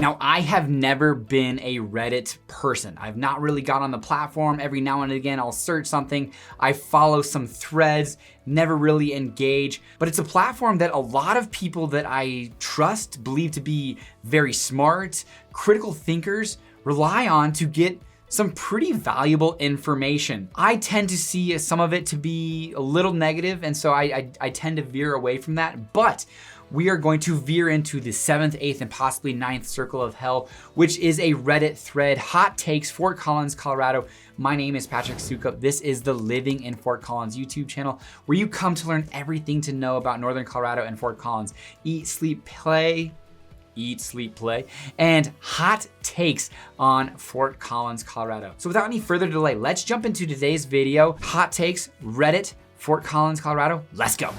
Now, I have never been a Reddit person. I've not really got on the platform. Every now and again, I'll search something. I follow some threads, never really engage. But it's a platform that a lot of people that I trust, believe to be very smart, critical thinkers, rely on to get some pretty valuable information. I tend to see some of it to be a little negative, and so I tend to veer away from that. But we are going to veer into the 7th, 8th, and possibly 9th circle of hell, which is a Reddit thread, Hot Takes, Fort Collins, Colorado. My name is Patrick Soukup. This is the Living in Fort Collins YouTube channel, where you come to learn everything to know about Northern Colorado and Fort Collins. Eat, sleep, play, and hot takes on Fort Collins, Colorado. So without any further delay, let's jump into today's video. Hot takes, Reddit, Fort Collins, Colorado. Let's go.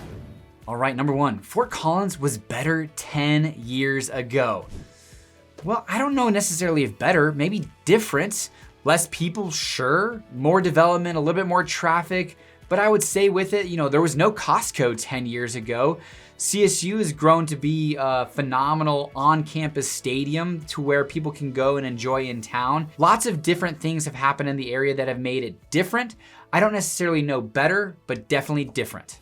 All right, number 1, Fort Collins was better 10 years ago. Well, I don't know necessarily if better, maybe different. Less people, sure. More development, a little bit more traffic. But I would say with it, there was no Costco 10 years ago. CSU has grown to be a phenomenal on-campus stadium to where people can go and enjoy in town. Lots of different things have happened in the area that have made it different. I don't necessarily know better, but definitely different.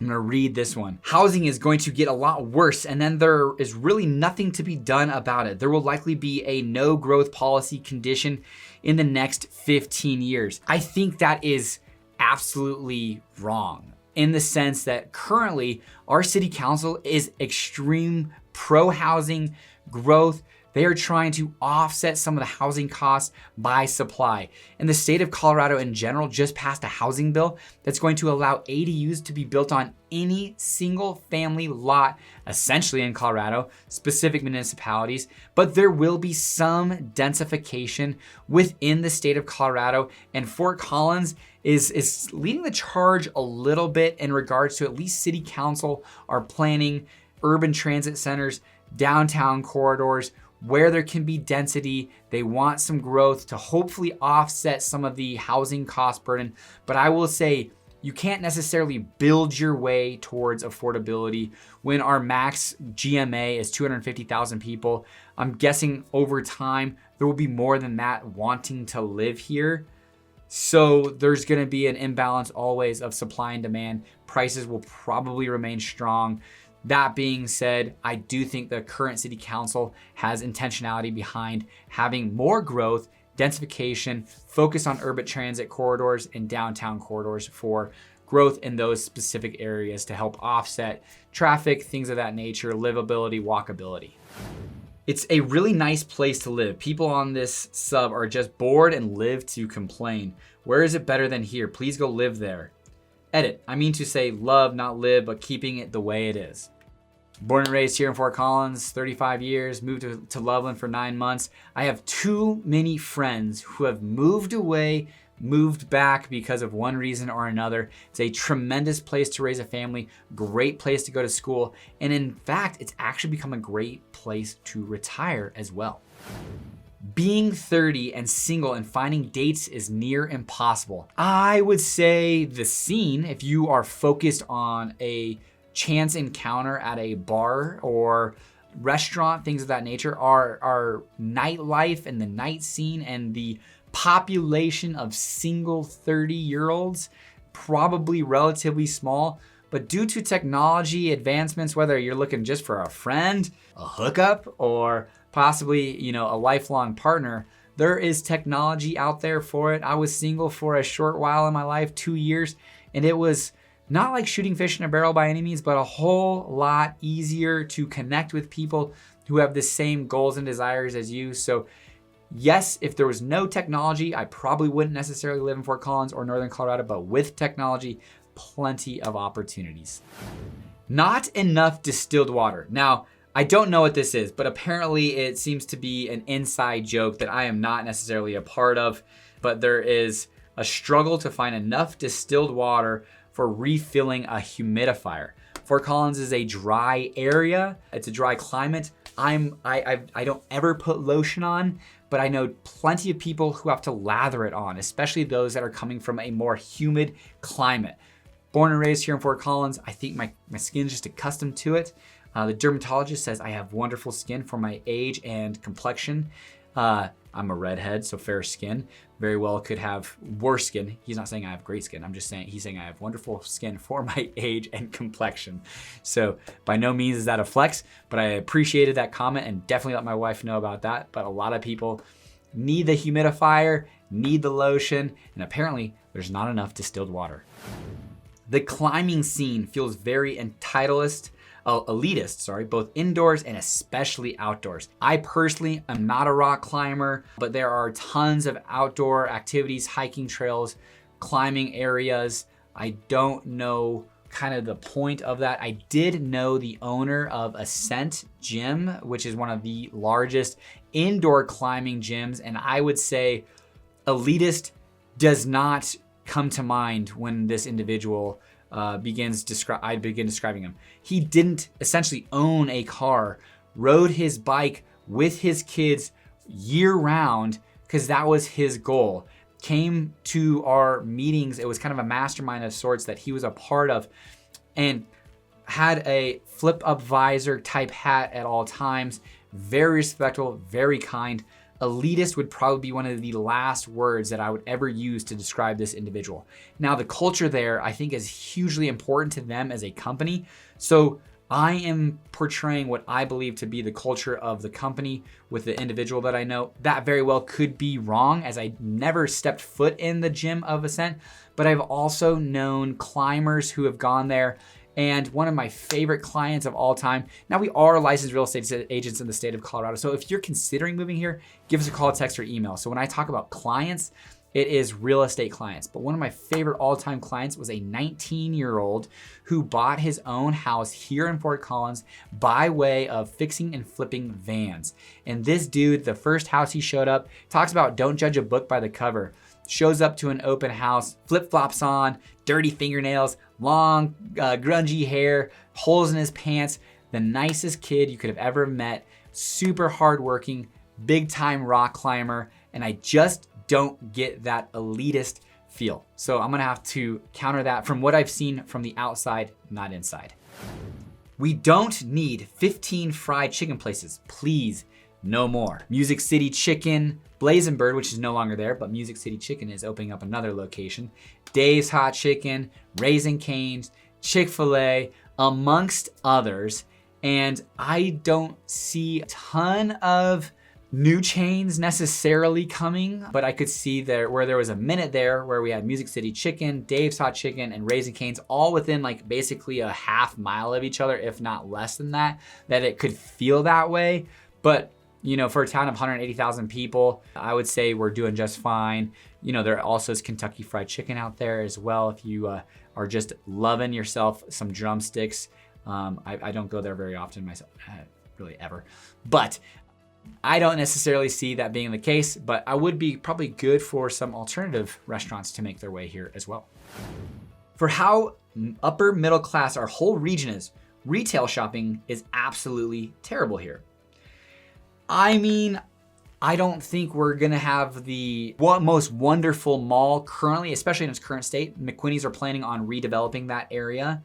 I'm gonna read this one. Housing is going to get a lot worse, and then there is really nothing to be done about it. There will likely be a no growth policy condition in the next 15 years. I think that is absolutely wrong, in the sense that currently our city council is extreme pro-housing growth. They are trying to offset some of the housing costs by supply. And the state of Colorado in general just passed a housing bill that's going to allow ADUs to be built on any single family lot, essentially in Colorado, specific municipalities. But there will be some densification within the state of Colorado, and Fort Collins is leading the charge a little bit in regards to at least city council are planning urban transit centers, downtown corridors, where there can be density. They want some growth to hopefully offset some of the housing cost burden. But I will say, you can't necessarily build your way towards affordability when our max GMA is 250,000 people. I'm guessing over time, there will be more than that wanting to live here. So there's gonna be an imbalance always of supply and demand. Prices will probably remain strong. That being said, I do think the current city council has intentionality behind having more growth, densification, focus on urban transit corridors and downtown corridors for growth in those specific areas to help offset traffic, things of that nature, livability, walkability. It's a really nice place to live. People on this sub are just bored and live to complain. Where is it better than here? Please go live there. Edit, I mean to say love, not live, but keeping it the way it is. Born and raised here in Fort Collins, 35 years, moved to Loveland for 9 months. I have too many friends who have moved away, moved back because of one reason or another. It's a tremendous place to raise a family, great place to go to school, and in fact, it's actually become a great place to retire as well. Being 30 and single and finding dates is near impossible. I would say the scene, if you are focused on a chance encounter at a bar or restaurant, things of that nature, are nightlife and the night scene and the population of single 30-year-olds probably relatively small. But due to technology advancements, whether you're looking just for a friend, a hookup, or possibly, a lifelong partner, there is technology out there for it. I was single for a short while in my life, 2 years, and it was not like shooting fish in a barrel by any means, but a whole lot easier to connect with people who have the same goals and desires as you. So yes, if there was no technology, I probably wouldn't necessarily live in Fort Collins or Northern Colorado, but with technology, plenty of opportunities. Not enough distilled water. Now, I don't know what this is, but apparently it seems to be an inside joke that I am not necessarily a part of, but there is a struggle to find enough distilled water for refilling a humidifier. Fort Collins is a dry area. It's a dry climate. I don't ever put lotion on, but I know plenty of people who have to lather it on, especially those that are coming from a more humid climate. Born and raised here in Fort Collins, I think my skin's just accustomed to it. The dermatologist says I have wonderful skin for my age and complexion. I'm a redhead, so fair skin. Very well could have worse skin. He's not saying I have great skin. I'm just saying, he's saying I have wonderful skin for my age and complexion. So by no means is that a flex, but I appreciated that comment and definitely let my wife know about that. But a lot of people need the humidifier, need the lotion, and apparently there's not enough distilled water. The climbing scene feels very elitist, both indoors and especially outdoors. I personally am not a rock climber, but there are tons of outdoor activities, hiking trails, climbing areas. I don't know kind of the point of that. I did know the owner of Ascent Gym, which is one of the largest indoor climbing gyms, and I would say elitist does not come to mind when this individual I begin describing him. He didn't essentially own a car, rode his bike with his kids year round because that was his goal. Came to our meetings, it was kind of a mastermind of sorts that he was a part of, and had a flip up visor type hat at all times. Very respectful, very kind. Elitist would probably be one of the last words that I would ever use to describe this individual. Now, the culture there, I think, is hugely important to them as a company. So I am portraying what I believe to be the culture of the company with the individual that I know. That very well could be wrong, as I never stepped foot in the gym of Ascent, but I've also known climbers who have gone there. And one of my favorite clients of all time. Now, we are licensed real estate agents in the state of Colorado. So if you're considering moving here, give us a call, text, or email. So when I talk about clients, it is real estate clients. But one of my favorite all-time clients was a 19-year-old who bought his own house here in Fort Collins by way of fixing and flipping vans. And this dude, the first house he showed up, talks about don't judge a book by the cover. Shows up to an open house, flip-flops on, dirty fingernails, long, grungy hair, holes in his pants. The nicest kid you could have ever met. Super hardworking, big-time rock climber, and I just don't get that elitist feel. So I'm gonna have to counter that from what I've seen from the outside, not inside. We don't need 15 fried chicken places, please. No more. Music City Chicken, Blazing Bird, which is no longer there, but Music City Chicken is opening up another location. Dave's Hot Chicken, Raising Cane's, Chick-fil-A, amongst others. And I don't see a ton of new chains necessarily coming, but I could see there where there was a minute there where we had Music City Chicken, Dave's Hot Chicken, and Raising Cane's all within like basically a half mile of each other, if not less than that it could feel that way. But you know, for a town of 180,000 people, I would say we're doing just fine. You know, there also is Kentucky Fried Chicken out there as well. If you are just loving yourself some drumsticks. I don't go there very often myself, really ever. But I don't necessarily see that being the case, but I would be probably good for some alternative restaurants to make their way here as well. For how upper middle class our whole region is, retail shopping is absolutely terrible here. I mean, I don't think we're gonna have the most wonderful mall currently, especially in its current state. McQuinney's are planning on redeveloping that area.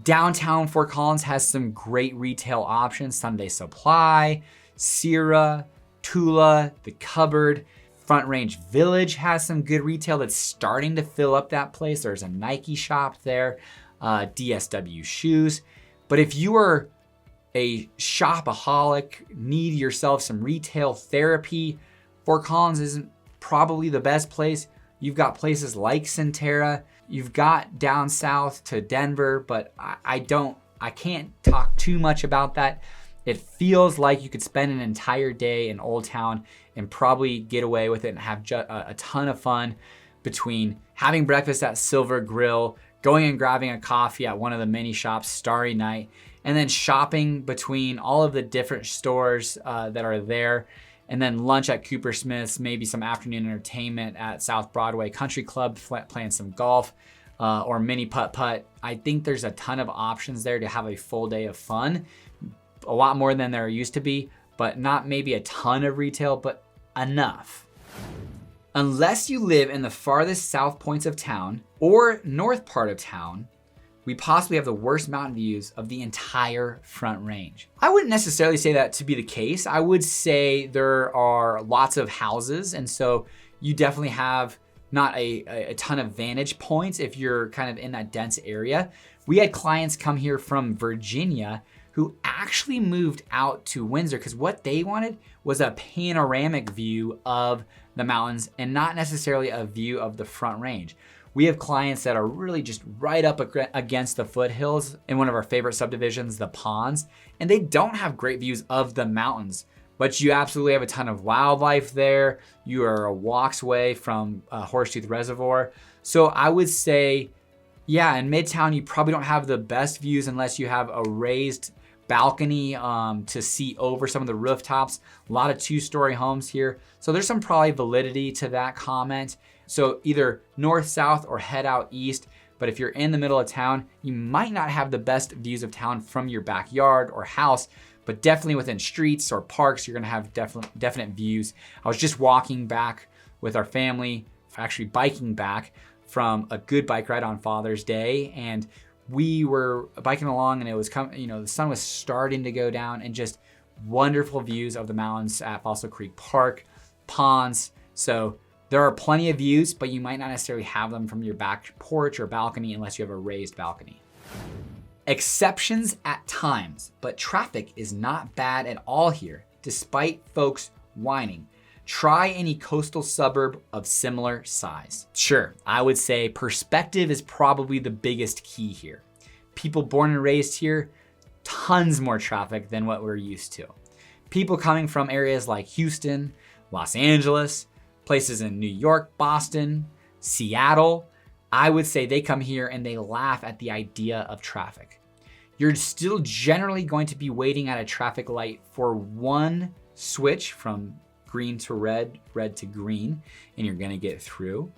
Downtown Fort Collins has some great retail options. Sunday Supply, Sierra, Tula, The Cupboard. Front Range Village has some good retail that's starting to fill up that place. There's a Nike shop there, DSW shoes. But if you are a shopaholic, need yourself some retail therapy, Fort Collins isn't probably the best place. You've got places like Centera, you've got down south to Denver, but I can't talk too much about that. It feels like you could spend an entire day in Old Town and probably get away with it and have a ton of fun between having breakfast at Silver Grill, going and grabbing a coffee at one of the many shops, Starry Night, and then shopping between all of the different stores that are there, and then lunch at Cooper Smith's, maybe some afternoon entertainment at South Broadway Country Club, playing some golf or mini putt-putt. I think there's a ton of options there to have a full day of fun, a lot more than there used to be, but not maybe a ton of retail, but enough. Unless you live in the farthest south points of town or north part of town, we possibly have the worst mountain views of the entire Front Range. I wouldn't necessarily say that to be the case. I would say there are lots of houses, and so you definitely have not a ton of vantage points if you're kind of in that dense area. We had clients come here from Virginia who actually moved out to Windsor because what they wanted was a panoramic view of the mountains and not necessarily a view of the Front Range. We have clients that are really just right up against the foothills in one of our favorite subdivisions, the Ponds, and they don't have great views of the mountains, but you absolutely have a ton of wildlife there. You are a walk's way from Horsetooth Reservoir. So I would say, yeah, in Midtown, you probably don't have the best views unless you have a raised balcony to see over some of the rooftops. A lot of 2-story homes here. So there's some probably validity to that comment. So either north, south, or head out east. But if you're in the middle of town, you might not have the best views of town from your backyard or house, but definitely within streets or parks, you're gonna have definite views. I was just walking back with our family, actually biking back from a good bike ride on Father's Day, and we were biking along and it was the sun was starting to go down, and just wonderful views of the mountains at Fossil Creek Park, ponds. So there are plenty of views, but you might not necessarily have them from your back porch or balcony unless you have a raised balcony. Exceptions at times, but traffic is not bad at all here, despite folks whining. Try any coastal suburb of similar size. Sure, I would say perspective is probably the biggest key here. People born and raised here, tons more traffic than what we're used to. People coming from areas like Houston, Los Angeles, places in New York, Boston, Seattle, I would say they come here and they laugh at the idea of traffic. You're still generally going to be waiting at a traffic light for one switch from green to red, red to green, and you're gonna get through.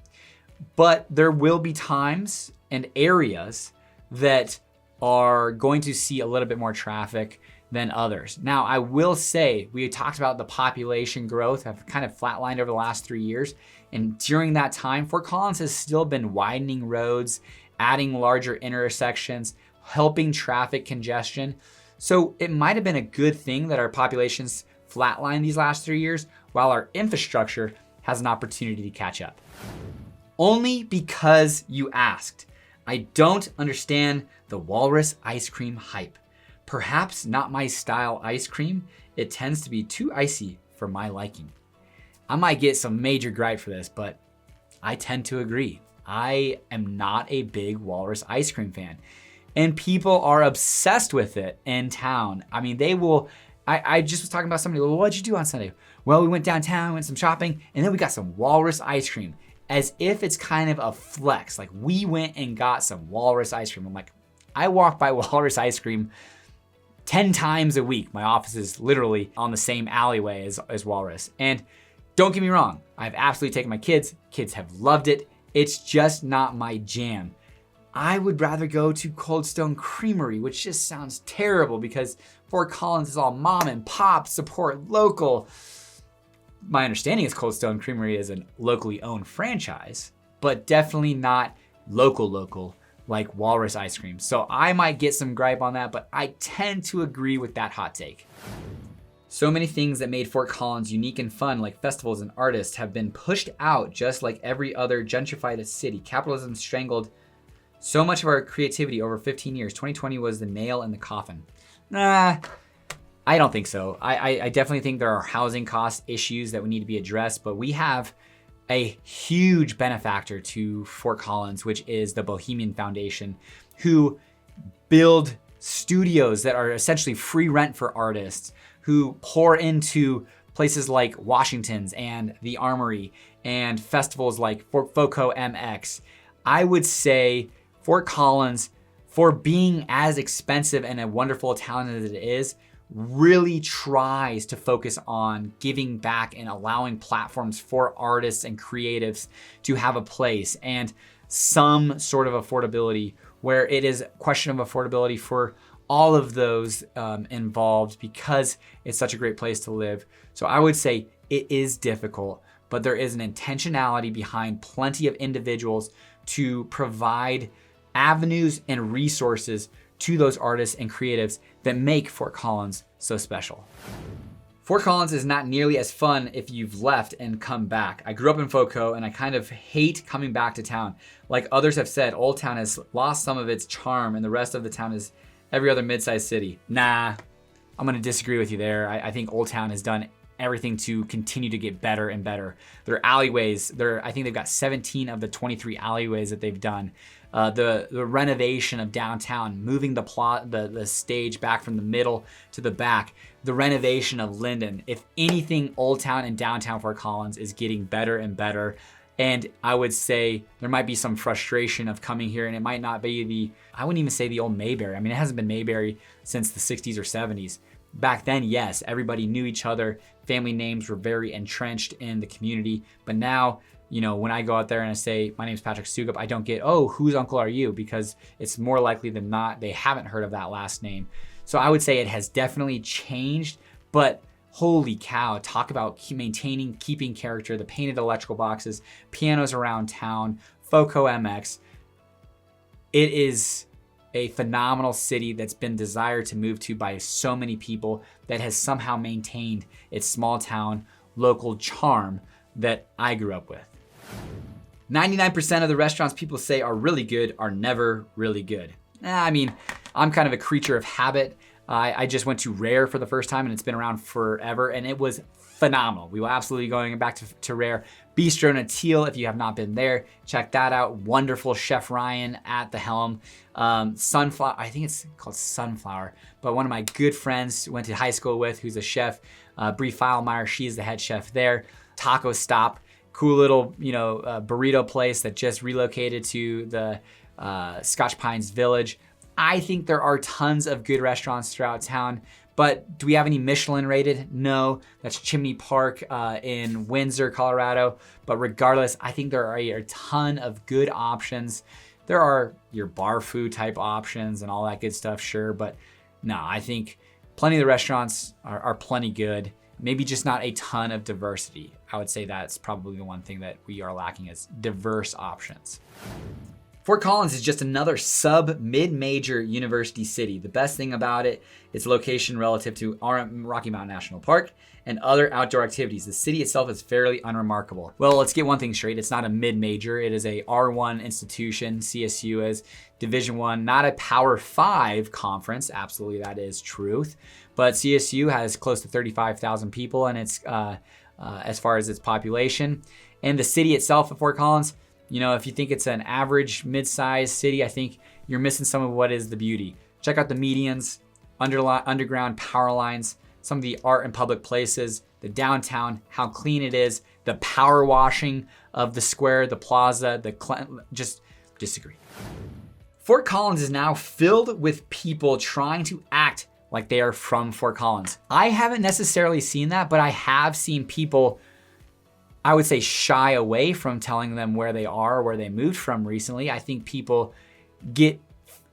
But there will be times and areas that are going to see a little bit more traffic than others. Now, I will say, we talked about the population growth have kind of flatlined over the last 3 years. And during that time, Fort Collins has still been widening roads, adding larger intersections, helping traffic congestion. So it might have been a good thing that our population's flatlined these last 3 years, while our infrastructure has an opportunity to catch up. Only because you asked. I don't understand the walrus ice cream hype. Perhaps not my style ice cream. It tends to be too icy for my liking. I might get some major gripe for this, but I tend to agree. I am not a big walrus ice cream fan. And people are obsessed with it in town. I mean, they will, I just was talking about somebody, well, what'd you do on Sunday? Well, we went downtown, went some shopping, and then we got some walrus ice cream. As if it's kind of a flex. Like, we went and got some walrus ice cream. I'm like, I walk by walrus ice cream 10 times a week. My office is literally on the same alleyway as Walrus. And don't get me wrong, I've absolutely taken my kids. Kids have loved it. It's just not my jam. I would rather go to Cold Stone Creamery, which just sounds terrible because Fort Collins is all mom and pop, support local. My understanding is Cold Stone Creamery is a locally owned franchise, but definitely not local like Walrus ice cream. So I might get some gripe on that, but I tend to agree with that hot take. So many things that made Fort Collins unique and fun, like festivals and artists, have been pushed out just like every other gentrified city. Capitalism strangled so much of our creativity over 15 years. 2020 was the nail in the coffin. Nah, I don't think so. I definitely think there are housing cost issues that we need to be addressed, but we have a huge benefactor to Fort Collins, which is the Bohemian Foundation, who build studios that are essentially free rent for artists, who pour into places like Washington's and the Armory and festivals like FOCO MX. I would say Fort Collins, for being as expensive and a wonderful town as it is, really tries to focus on giving back and allowing platforms for artists and creatives to have a place and some sort of affordability, where it is a question of affordability for all of those involved, because it's such a great place to live. So I would say it is difficult, but there is an intentionality behind plenty of individuals to provide avenues and resources to those artists and creatives that make Fort Collins so special. Fort Collins is not nearly as fun if you've left and come back. I grew up in FOCO and I kind of hate coming back to town. Like others have said, Old Town has lost some of its charm and the rest of the town is every other mid-sized city. Nah, I'm gonna disagree with you there. I think Old Town has done everything to continue to get better and better. Their alleyways, I think they've got 17 of the 23 alleyways that they've done. The renovation of downtown, moving the stage back from the middle to the back, the renovation of Linden. If anything, Old Town and downtown Fort Collins is getting better and better. And I would say there might be some frustration of coming here, and it might not be I wouldn't even say the old Mayberry. I mean, it hasn't been Mayberry since the 60s or 70s. Back then, yes, everybody knew each other. Family names were very entrenched in the community. But now, you know, when I go out there and I say, my name's Patrick Soukup, I don't get, oh, whose uncle are you? Because it's more likely than not, they haven't heard of that last name. So I would say it has definitely changed, but holy cow, talk about maintaining, keeping character, the painted electrical boxes, pianos around town, FOCO MX. It is a phenomenal city that's been desired to move to by so many people that has somehow maintained its small town local charm that I grew up with. 99% of the restaurants people say are really good are never really good. I mean, I'm kind of a creature of habit. I just went to Rare for the first time and it's been around forever and it was phenomenal. We will absolutely going back to Rare. Bistro Natil, if you have not been there, check that out. Wonderful Chef Ryan at the helm. Sunflower, I think it's called Sunflower, but one of my good friends went to high school with who's a chef, Bree Feilmeyer, she's the head chef there. Taco Stop, cool little, burrito place that just relocated to the Scotch Pines Village. I think there are tons of good restaurants throughout town, but do we have any Michelin rated? No, that's Chimney Park in Windsor, Colorado. But regardless, I think there are a ton of good options. There are your bar food type options and all that good stuff, sure. But no, I think plenty of the restaurants are plenty good. Maybe just not a ton of diversity. I would say that's probably the one thing that we are lacking is diverse options. Fort Collins is just another mid-major university city. The best thing about it, its location relative to Rocky Mountain National Park and other outdoor activities. The city itself is fairly unremarkable. Well, let's get one thing straight. It's not a mid-major. It is a R1 institution. CSU is Division I, not a Power 5 conference. Absolutely, that is truth. But CSU has close to 35,000 people and it's as far as its population. And the city itself of Fort Collins, if you think it's an average mid-sized city, I think you're missing some of what is the beauty. Check out the medians, underground power lines, some of the art and public places, the downtown, how clean it is, the power washing of the square, the plaza, just disagree. Fort Collins is now filled with people trying to act like they are from Fort Collins. I haven't necessarily seen that, but I have seen people, I would say, shy away from telling them where they are, where they moved from recently. I think people get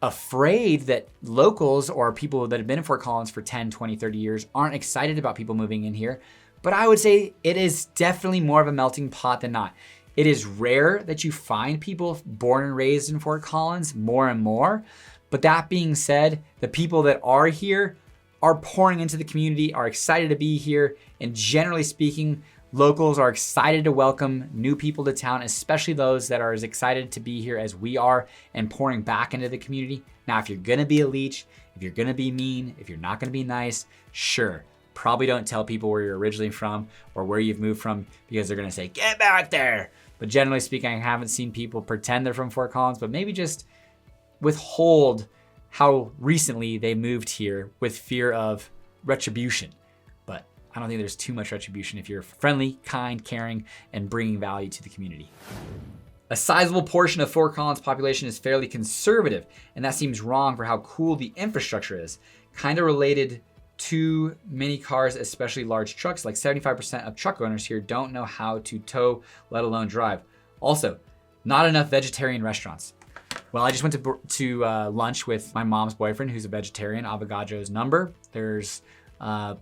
afraid that locals or people that have been in Fort Collins for 10, 20, 30 years aren't excited about people moving in here. But I would say it is definitely more of a melting pot than not. It is rare that you find people born and raised in Fort Collins more and more. But that being said, the people that are here are pouring into the community, are excited to be here, and generally speaking, locals are excited to welcome new people to town, especially those that are as excited to be here as we are and pouring back into the community. Now, if you're gonna be a leech, if you're gonna be mean, if you're not gonna be nice, sure, probably don't tell people where you're originally from or where you've moved from because they're gonna say, get back there. But generally speaking, I haven't seen people pretend they're from Fort Collins, but maybe just withhold how recently they moved here with fear of retribution. But I don't think there's too much retribution if you're friendly, kind, caring, and bringing value to the community. A sizable portion of Fort Collins' population is fairly conservative, and that seems wrong for how cool the infrastructure is. Kind of related to many cars, especially large trucks. Like 75% of truck owners here don't know how to tow, let alone drive. Also, not enough vegetarian restaurants. Well, I just went to lunch with my mom's boyfriend, who's a vegetarian, Avogadro's number. There's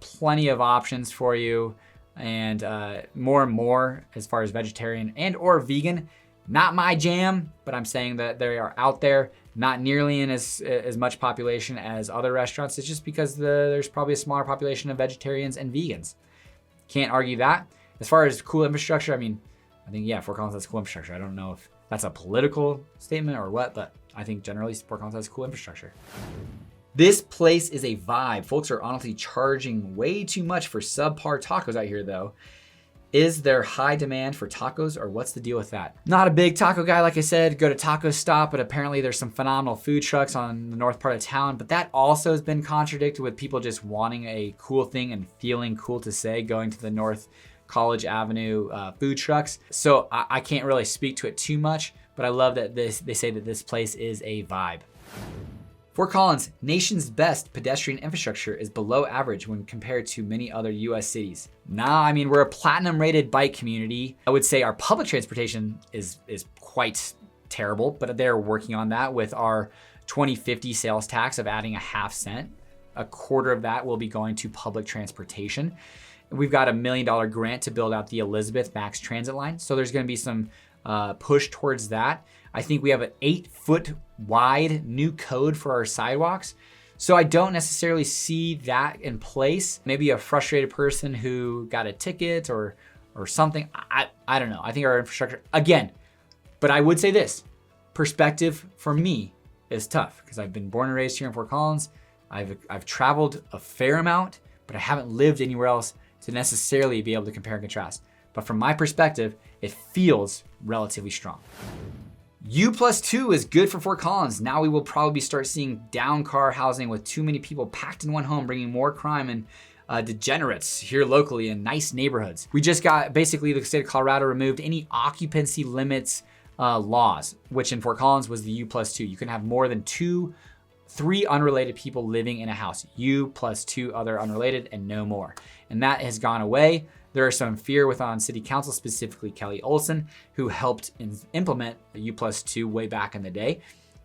plenty of options for you, and more as far as vegetarian and or vegan. Not my jam, but I'm saying that they are out there, not nearly in as much population as other restaurants. It's just because there's probably a smaller population of vegetarians and vegans. Can't argue that. As far as cool infrastructure, I mean, I think, yeah, Fort Collins has cool infrastructure. I don't know if that's a political statement or what, but I think generally Fort Collins has cool infrastructure. This place is a vibe. Folks are honestly charging way too much for subpar tacos out here though. Is there high demand for tacos or what's the deal with that? Not a big taco guy, like I said, go to Taco Stop, but apparently there's some phenomenal food trucks on the north part of town, but that also has been contradicted with people just wanting a cool thing and feeling cool to say, going to the North College Avenue food trucks. So I can't really speak to it too much, but I love that they say that this place is a vibe. Fort Collins, nation's best pedestrian infrastructure, is below average when compared to many other US cities. Nah, I mean, we're a platinum rated bike community. I would say our public transportation is quite terrible, but they're working on that with our 2050 sales tax of adding a half cent. A quarter of that will be going to public transportation. We've got $1 million grant to build out the Elizabeth Max Transit line. So there's gonna be some push towards that. I think we have an 8-foot wide new code for our sidewalks. So I don't necessarily see that in place. Maybe a frustrated person who got a ticket or something. I don't know. I think our infrastructure, again, but I would say this, perspective for me is tough because I've been born and raised here in Fort Collins. I've traveled a fair amount, but I haven't lived anywhere else to necessarily be able to compare and contrast. But from my perspective, it feels relatively strong. U+2 is good for Fort Collins. Now we will probably start seeing down car housing with too many people packed in one home, bringing more crime and degenerates here locally in nice neighborhoods. We just got, basically the state of Colorado removed any occupancy limits laws, which in Fort Collins was the U+2. You can have more than 3 unrelated people living in a house. U+2 other unrelated and no more. And that has gone away. There are some fear on city council, specifically Kelly Olson, who helped implement U+2 way back in the day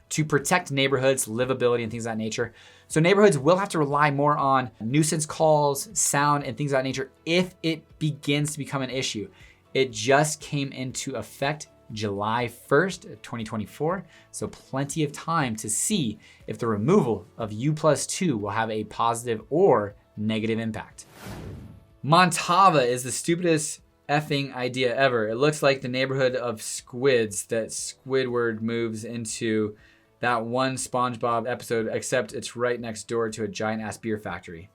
to protect neighborhoods, livability, and things of that nature. So neighborhoods will have to rely more on nuisance calls, sound, and things of that nature if it begins to become an issue. It just came into effect July 1st, 2024. So plenty of time to see if the removal of U+2 will have a positive or negative impact. Montava is the stupidest effing idea ever. It looks like the neighborhood of squids that Squidward moves into that one SpongeBob episode, except it's right next door to a giant ass beer factory.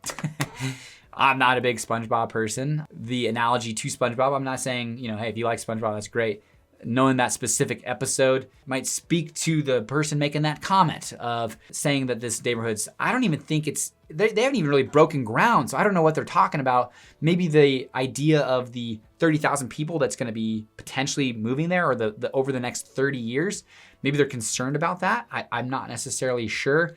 I'm not a big SpongeBob person. The analogy to SpongeBob, I'm not saying, hey, if you like SpongeBob, that's great. Knowing that specific episode might speak to the person making that comment of saying that this neighborhood's, I don't even think they haven't even really broken ground, so I don't know what they're talking about. Maybe the idea of the 30,000 people that's gonna be potentially moving there or the over the next 30 years, maybe they're concerned about that. I'm not necessarily sure.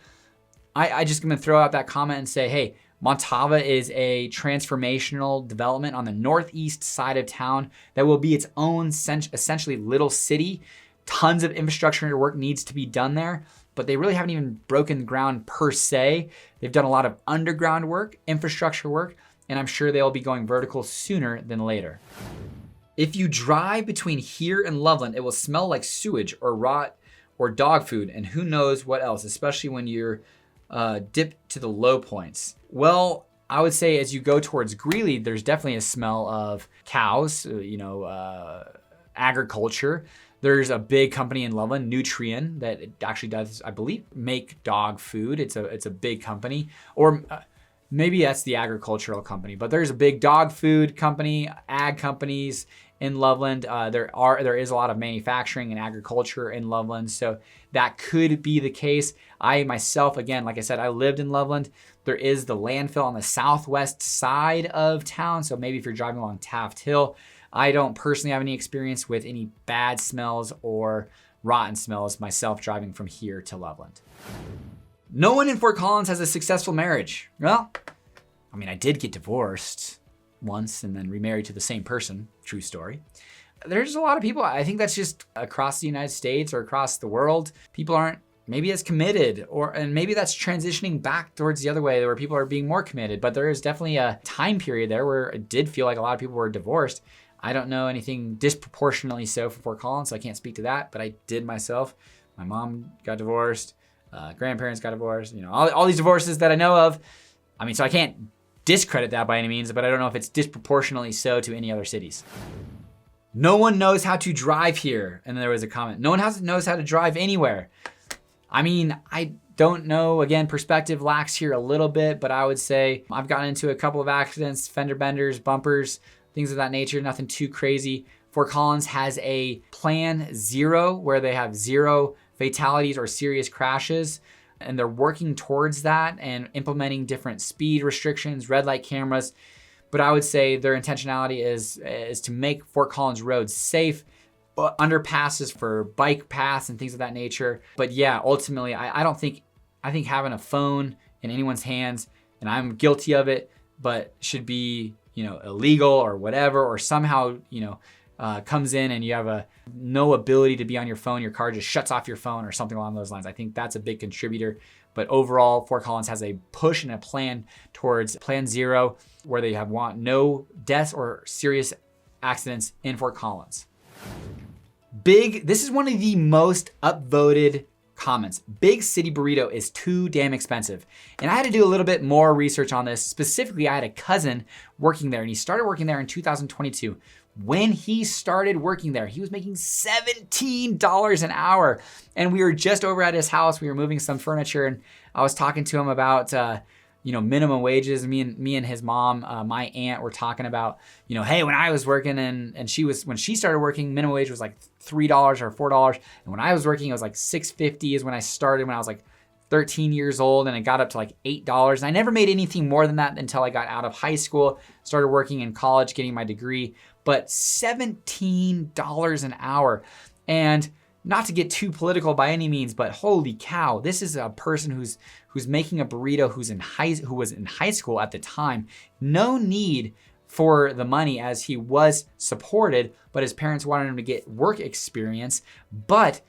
I just gonna throw out that comment and say, hey, Montava is a transformational development on the northeast side of town that will be its own essentially little city. Tons of infrastructure work needs to be done there, but they really haven't even broken ground per se. They've done a lot of underground work, infrastructure work, and I'm sure they'll be going vertical sooner than later. If you drive between here and Loveland, it will smell like sewage or rot or dog food, and who knows what else, especially when you're dipped to the low points. Well, I would say as you go towards Greeley, there's definitely a smell of cows, agriculture. There's a big company in Loveland, Nutrien, that actually does, I believe, make dog food. It's a big company, or maybe that's the agricultural company, but there's a big dog food company, ag companies in Loveland. There is a lot of manufacturing and agriculture in Loveland, so that could be the case. I myself, again, like I said, I lived in Loveland. There is the landfill on the southwest side of town, so maybe if you're driving along Taft Hill, I don't personally have any experience with any bad smells or rotten smells myself driving from here to Loveland. No one in Fort Collins has a successful marriage. Well, I mean, I did get divorced once and then remarried to the same person. True story. There's a lot of people, I think that's just across the United States or across the world, people aren't maybe as committed, and maybe that's transitioning back towards the other way where people are being more committed, but there is definitely a time period there where it did feel like a lot of people were divorced. I don't know anything disproportionately so for Fort Collins, so I can't speak to that, but I did myself. My mom got divorced, grandparents got divorced, all these divorces that I know of. I mean, so I can't discredit that by any means, but I don't know if it's disproportionately so to any other cities. No one knows how to drive here. And then there was a comment. No one knows how to drive anywhere. I mean, I don't know. Again, perspective lacks here a little bit, but I would say I've gotten into a couple of accidents, fender benders, bumpers, things of that nature, nothing too crazy. Fort Collins has a Plan 0 where they have 0 fatalities or serious crashes. And they're working towards that and implementing different speed restrictions, red light cameras. But I would say their intentionality is to make Fort Collins roads safe, underpasses for bike paths and things of that nature. But yeah, ultimately, I think having a phone in anyone's hands, and I'm guilty of it, but should be, illegal or whatever, or somehow, comes in and you have no ability to be on your phone, your car just shuts off your phone or something along those lines. I think that's a big contributor. But overall, Fort Collins has a push and a plan towards Plan 0, where they want no deaths or serious accidents in Fort Collins. This is one of the most upvoted comments. Big City Burrito is too damn expensive. And I had to do a little bit more research on this. Specifically, I had a cousin working there, and he started working there in 2022. When he started working there, he was making $17 an hour. And we were just over at his house. We were moving some furniture, and I was talking to him about minimum wages. Me and his mom, my aunt, were talking about, hey, when I was working and when she started working, minimum wage was like $3 or $4. And when I was working, it was like $6.50 is when I started, when I was like 13 years old, and it got up to like $8. And I never made anything more than that until I got out of high school, started working in college, getting my degree. But $17 an hour. And not to get too political by any means, but holy cow, this is a person who's making a burrito who was in high school at the time. No need for the money, as he was supported, but his parents wanted him to get work experience. But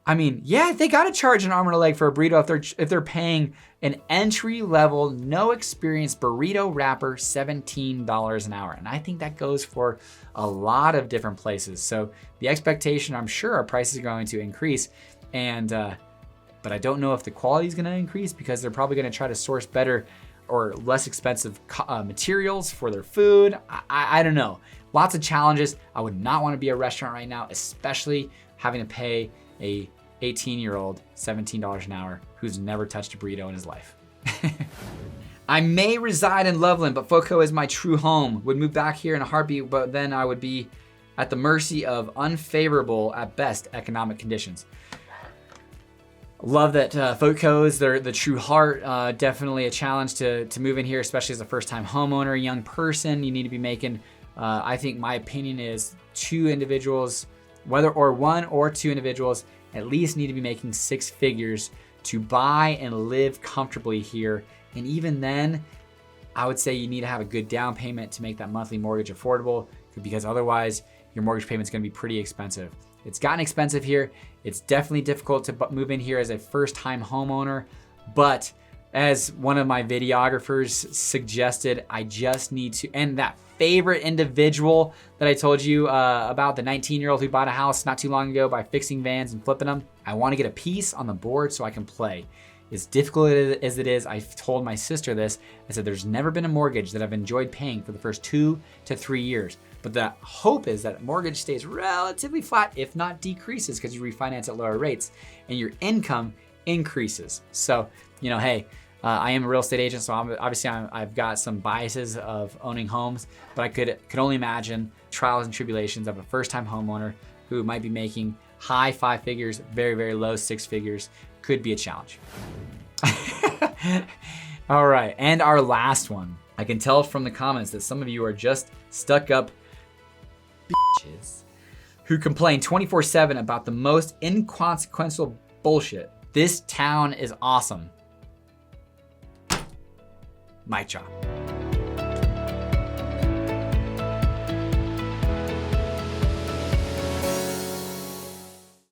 I mean, yeah, they gotta charge an arm and a leg for a burrito if they're paying an entry-level, no experience burrito wrapper $17 an hour. And I think that goes for a lot of different places. So the expectation, I'm sure, our prices are going to increase. And but I don't know if the quality is gonna increase, because they're probably gonna try to source better or less expensive materials for their food. I don't know. Lots of challenges. I would not wanna be a restaurant right now, especially having to pay a 18-year-old $17 an hour who's never touched a burrito in his life. I may reside in Loveland, but FOCO is my true home. Would move back here in a heartbeat, but then I would be at the mercy of unfavorable, at best, economic conditions. Love that FOCO is the true heart. Definitely a challenge to move in here, especially as a first-time homeowner, young person. You need to be making, I think my opinion is, 2 individuals, one or 2 individuals, at least need to be making 6 figures to buy and live comfortably here. And even then, I would say you need to have a good down payment to make that monthly mortgage affordable, because otherwise your mortgage payment is going to be pretty expensive. It's gotten expensive here. It's definitely difficult to move in here as a first-time homeowner, but as one of my videographers suggested, I just need to, and that favorite individual that I told you about, the 19-year-old who bought a house not too long ago by fixing vans and flipping them. I want to get a piece on the board so I can play. As difficult as it is, I've told my sister this. I said, there's never been a mortgage that I've enjoyed paying for the first 2 to 3 years. But the hope is that mortgage stays relatively flat, if not decreases, because you refinance at lower rates and your income increases. So, hey, I am a real estate agent, so I've got some biases of owning homes, but I could only imagine trials and tribulations of a first-time homeowner who might be making high 5 figures, very, very low 6 figures. Could be a challenge. All right, and our last one. I can tell from the comments that some of you are just stuck up bitches who complain 24/7 about the most inconsequential bullshit. This town is awesome. Mic drop.